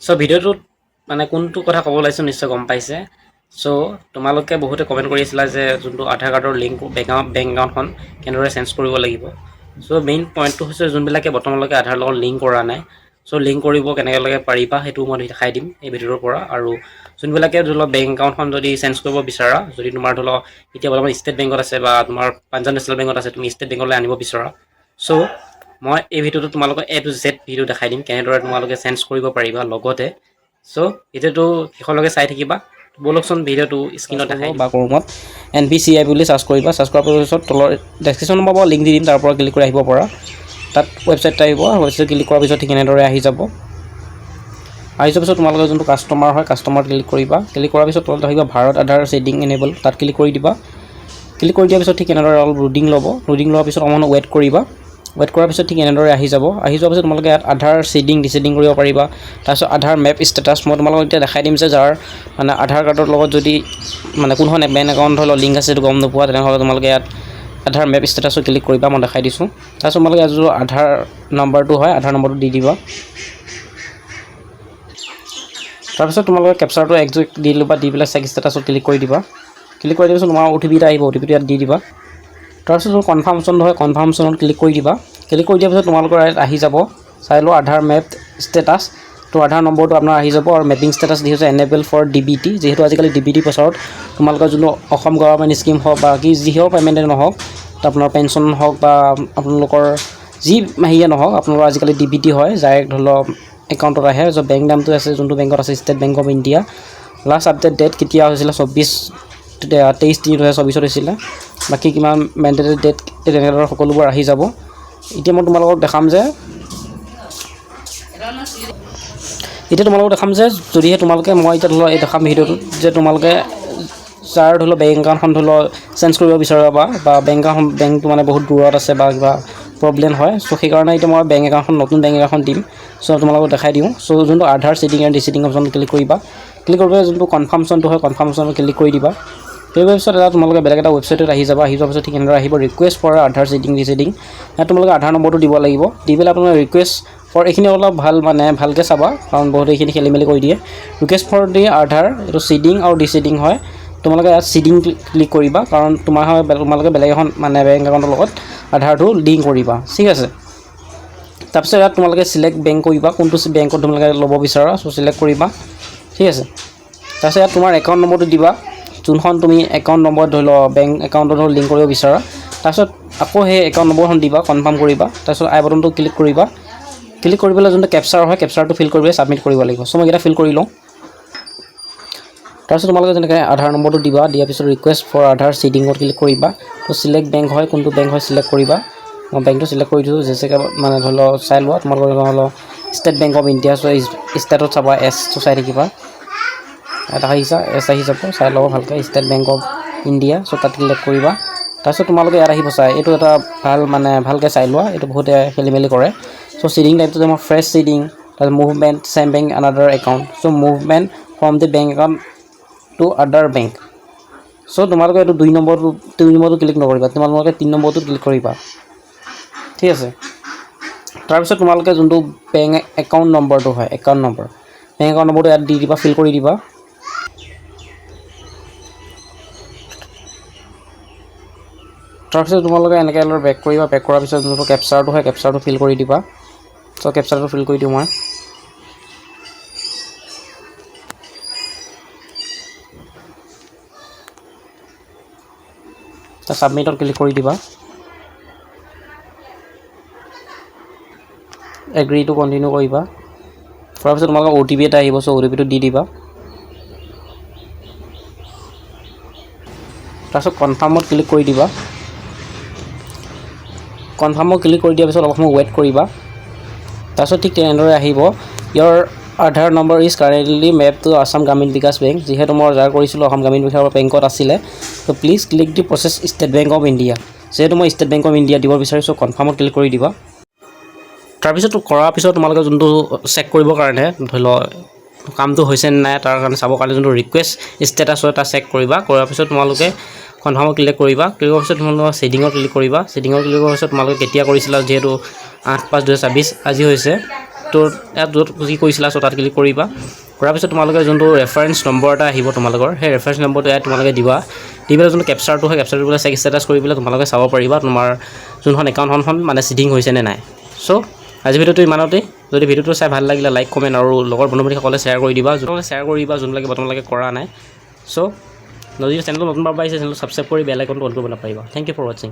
So ভিডিওটোত মানে কোনটো কথা ক'ব ওলাইছোঁ নিশ্চয় গম পাইছে। সো তোমালোকে বহুতে কমেণ্ট কৰি আছিলা যে যোনটো আধাৰ কাৰ্ডৰ লিংক বেংক একাউণ্টখন কেনেদৰে চেঞ্জ কৰিব লাগিব। সো মেইন পইণ্টটো হৈছে যোনবিলাকে বৰ্তমানলৈকে আধাৰ লগত লিংক কৰা নাই, সো লিংক কৰিব কেনেকৈ পাৰিবা সেইটো মই দেখাই দিম এই ভিডিঅ'ৰ পৰা। আৰু যোনবিলাকে ধৰি লওক বেংক একাউণ্টখন যদি চেঞ্জ কৰিব বিচাৰা, যদি তোমাৰ ধৰি লওক এতিয়া বৰ্তমান ষ্টেট বেংকত আছে বা তোমাৰ পাঞ্জাৱ নেশ্যনেল বেংকত আছে, তুমি ষ্টেট বেংকলৈ আনিব বিচৰা, সো মই এই ভিডিঅ'টো তোমালোকক A to Z ভিডিঅ' দেখাই দিম কেনেদৰে তোমালোকে চেঞ্জ কৰিব পাৰিবা লগতে। সো ভিডিঅ'টো শেষলৈকে চাই থাকিবা। ব'লকচোন ভিডিঅ'টো স্ক্ৰীনত দেখাই বা ক্ৰমত NPCI বুলি চাৰ্চ কৰিবা। চাৰ্চ কৰাৰ পিছত তলৰ ডেছক্ৰিপশ্যন নম্বৰ লিংক দি দিম, তাৰ পৰা ক্লিক কৰি আহিব পৰা। তাত ৱেবছাইট আহিব, ৱেবছাইট ক্লিক কৰাৰ পিছত ঠিক এনেদৰে আহি যাব। আহি যোৱাৰ পিছত তোমালোকে যোনটো কাষ্টমাৰ হয় কাষ্টমাৰ ক্লিক কৰিবা। ক্লিক কৰাৰ পিছত তলত আহিব ভাৰত আধাৰ ছেডিং এনেবল, তাত ক্লিক কৰি দিবা। ক্লিক কৰি দিয়াৰ পিছত ঠিক এনেদৰে অলপ লোডিং ল'ব। লোডিং লোৱাৰ পিছত অকণমান ৱেইট কৰিবা। ৱেইট কৰাৰ পিছত ঠিক এনেদৰে আহি যাব। আহি যোৱাৰ পিছত তোমালোকে ইয়াত আধাৰ ছেডিং ডিছেডিং কৰিব পাৰিবা। তাৰপিছত আধাৰ মেপ ষ্টেটাছ মই তোমালোকক এতিয়া দেখাই দিম যে যাৰ মানে আধাৰ কাৰ্ডৰ লগত যদি মানে কোনখন বেংক একাউণ্ট ধৰি লওক লিংক আছে সেইটো গম নোপোৱা, তেনেহ'লে তোমালোকে ইয়াত আধাৰ মেপ ষ্টেটাছত ক্লিক কৰিবা, মই দেখাই দিছোঁ। তাৰপিছত তোমালোকে ইয়াত যোনটো আধাৰ নম্বৰটো হয় আধাৰ নম্বৰটো দি দিবা। তাৰপিছত তোমালোকে কেপচাৰটো একজেক্ট দি ল'বা, দি পেলাই চেক ষ্টেটাছত ক্লিক কৰি দিবা। ক্লিক কৰি দিয়াৰ পিছত তোমাৰ OTP এটা আহিব, OTPটো ইয়াত দি দিবা। তাৰপিছত কনফাৰ্মেশ্যন হয় কনফাৰ্মেশ্যনত ক্লিক কৰি দিবা। ক্লিক কৰি দিয়াৰ পিছত তোমালোকৰ ইয়াত আহি যাব, চাই লোৱা আধাৰ মেপ ষ্টেটাছ। তো আধাৰ নম্বৰটো আপোনাৰ আহি যাব আৰু মেপিং ষ্টেটাছ দি হৈছে এনেবল ফৰ DBT, যিহেতু আজিকালি DBT প্ৰচাৰত তোমালোকৰ যোনটো অসম গভৰ্ণমেণ্ট স্কিম হওক বা কি যি হওক পে'মেণ্টে নহওক, আপোনাৰ পেঞ্চন হওক বা আপোনালোকৰ যি হেৰিয়ে নহওক, আপোনালোকৰ আজিকালি DBT হয়, ডাইৰেক্ট ধৰি লওক একাউণ্টত আহে। য'ত বেংক নামটো আছে যোনটো বেংকত আছে State Bank of India. Last update date কেতিয়া হৈছিলে 23/23/2024 হৈছিলে। বাকী কিমান মেণ্ডেটেড ডেট তেনেদৰে সকলোবোৰ আহি যাব। এতিয়া মই তোমালোকক দেখাম যে যদিহে তোমালোকে মই এতিয়া ধৰি লওক এই দেখাম ভিডিঅ'টোত যে তোমালোকে যাৰ ধৰি লওক বেংক একাউণ্টখন ধৰি লওক চেঞ্জ কৰিব বিচাৰা বা বেংকটো মানে বহুত দূৰত আছে বা কিবা প্ৰব্লেম হয়, চ' সেইকাৰণে এতিয়া মই বেংক একাউণ্টখন নতুন বেংক একাউণ্ট দিম। চ' তোমালোকক দেখাই দিওঁ। চ' যোনটো আধাৰ ছেডিং আৰু ডিছেডিং অপশ্যন ক্লিক কৰিবা। ক্লিক কৰি যোনটো কনফাৰ্মেশ্যনটো হয় কনফাৰ্মেশ্যনত ক্লিক কৰি দিবা। সেই পিছত এটা তোমালোকে বেলেগ এটা ৱেবছাইটত আহি যাবা। আহি যোৱাৰ পিছত ঠিক এনেদৰে আহিব ৰিকুৱেষ্ট ফৰ আধাৰ ছেডিং ডিছেডিং। ইয়াত তোমালোকে আধাৰ নম্বৰটো দিব লাগিব। দি পেলাই আপোনাৰ ৰিকুৱেষ্ট ফৰ এইখিনি অলপ ভালকৈ চাবা, কাৰণ বহুতে এইখিনি খেলি মেলি কৰি দিয়ে। ৰিকুৱেষ্ট ফৰ দি আধাৰ এইটো ছেডিং আৰু ডিছেডিং হয়। তোমালোকে ইয়াত ছেডিং ক্লিক কৰিবা, কাৰণ তোমালোকে বেলেগ এখন মানে বেংক একাউণ্টৰ লগত আধাৰটো লিংক কৰিবা, ঠিক আছে। তাৰপিছত ইয়াত তোমালোকে চিলেক্ট বেংক কৰিবা, কোনটো বেংকত তোমালোকে ল'ব বিচাৰা, চ' চিলেক্ট কৰিবা, ঠিক আছে। তাৰপিছত ইয়াত তোমাৰ একাউণ্ট নম্বৰটো দিবা, যোনখন তুমি একাউণ্ট নম্বৰ ধৰি লওক বেংক একাউণ্টত লিংক কৰিব বিচাৰা। তাৰপিছত আকৌ সেই একাউণ্ট নম্বৰখন দিবা, কনফাৰ্ম কৰিবা। তাৰপিছত আই বাটনটো ক্লিক কৰিবা। ক্লিক কৰি পেলাই যোনটো কেপচাৰ হয় কেপচাৰটো ফিল কৰি ছাবমিট কৰিব লাগিব। চ' মই এটা ফিল কৰি লওঁ। তাৰপিছত তোমালোকে যেনেকৈ আধাৰ নম্বৰটো দিবা, দিয়াৰ পিছত ৰিকুৱেষ্ট ফৰ আধাৰ ছেডিঙত ক্লিক কৰিবা। তো চিলেক্ট বেংক হয়, কোনটো বেংক হয় চিলেক্ট কৰিবা। মই বেংকটো চিলেক্ট কৰি দিছোঁ, যেনেকৈ মানে ধৰি লওক চাই লোৱা তোমালোকৰ ধৰি লওক ষ্টেট বেংক অফ ইণ্ডিয়া। চ' ষ্টেটত চাবা এছটো চাই থাকিবা, এটা আহিছা এছ আহি যাব, চাই ল'ব ভালকৈ ষ্টেট বেংক অফ ইণ্ডিয়া। চ' তাত ক্লিক কৰিবা। তাৰপিছত তোমালোকে ইয়াত আহিব চাই, এইটো এটা ভালকৈ চাই লোৱা, এইটো বহুতে খেলি মেলি কৰে। চ' ছেডিং টাইপটো মই ফ্ৰেছ ছেডিং, তাৰপিছত movement same bank another account. So' movement from the bank account to other bank. So' তোমালোকে এইটো 2 নম্বৰটো ক্লিক নকৰিবা, তোমালোকে 3 নম্বৰটো ক্লিক কৰিবা, ঠিক আছে। তাৰপিছত তোমালোকে যোনটো বেংক একাউণ্ট নম্বৰটো হয় বেংক একাউণ্ট নম্বৰটো ইয়াত দি দিবা, ফিল কৰি দিবা। তাৰপিছত তোমালোকে এনেকৈ অলপ বেক কৰিবা। বেক কৰাৰ পিছত যোনটো কেপচাৰটো হয় কেপচাৰটো ফিল কৰি দিবা। চ' কেপচাৰটো ফিল কৰি দিওঁ মই। ছাবমিটত ক্লিক কৰি দিবা। এগ্ৰিটো কণ্টিনিউ কৰিবা। কৰাৰ পিছত তোমালোকৰ OTP এটা আহিব, চ' OTPটো দি দিবা। তাৰপিছত কনফাৰ্মত ক্লিক কৰি দিবা। কনফাৰ্মত ক্লিক কৰি দিয়াৰ পিছত অলপ সময় ৱেইট কৰিবা। তাৰপিছত ঠিক তেনেদৰে আহিব ইয়ৰ Aadhaar number is currently map to Assam Gramin Bikash bank. যিহেতু মই যাৰ কৰিছিলোঁ অসম গ্ৰামীণ বিকাশ বেংকত আছিলে, ত' প্লিজ ক্লিক দি প্ৰচেছ ষ্টেট বেংক অফ ইণ্ডিয়া। যিহেতু মই ষ্টেট বেংক অফ ইণ্ডিয়া দিব বিচাৰিছোঁ, কনফাৰ্মত ক্লিক কৰি দিবা। তাৰপিছত কৰাৰ পিছত তোমালোকে যোনটো চেক কৰিবৰ কাৰণে ধৰি লওক কামটো হৈছে নে নাই তাৰ কাৰণে চাবৰ কাৰণে যোনটো ৰিকুৱেষ্ট ষ্টেটাছ হয় তাত চেক কৰিবা। কৰাৰ পিছত তোমালোকে কনফাৰ্মত ক্লিক কৰিবা। ক্লিক কৰাৰ পিছত তোমালোকে ছেডিঙত ক্লিক কৰিবা। ছেডিঙত ক্লিক কৰাৰ পিছত তোমালোকে কেতিয়া কৰিছিলা, যিহেতু 8/5/2024 আজি হৈছে ইয়াত য'ত কি কৰিছিলা চ' তাত ক্লিক কৰিবা। কৰাৰ পিছত তোমালোকে যোনটো ৰেফাৰেঞ্চ নম্বৰ এটা আহিব তোমালোকৰ, সেই ৰেফাৰেঞ্চ নম্বৰটো ইয়াত তোমালোকে দিবা। দি পেলাই যোনটো কেপচাৰটো হয় কেপচাৰটো বোলে চেক ষ্টেটাছ কৰি পেলাই তোমালোকে চাব পাৰিবা তোমাৰ যোনখন একাউণ্টখন মানে চিডিং হৈছে নে নাই। চ' আজি ভিডিঅ'টো ইমানতেই। যদি ভিডিঅ'টো চাই ভাল লাগিলে লাইক কমেণ্ট আৰু লগৰ বন্ধু বান্ধৱীসকলে শ্বেয়াৰ কৰি দিবা, যোনবিলাকে বৰ্তমানলৈকে কৰা নাই। চ' যদি চেনেলটো নতুন পাইছে চেনেলটো ছাবস্ক্ৰাইব কৰি বেল আইকনটো অন কৰিব নাপাহৰিবা। থেংক ইউ ফৰ ৱাচিং।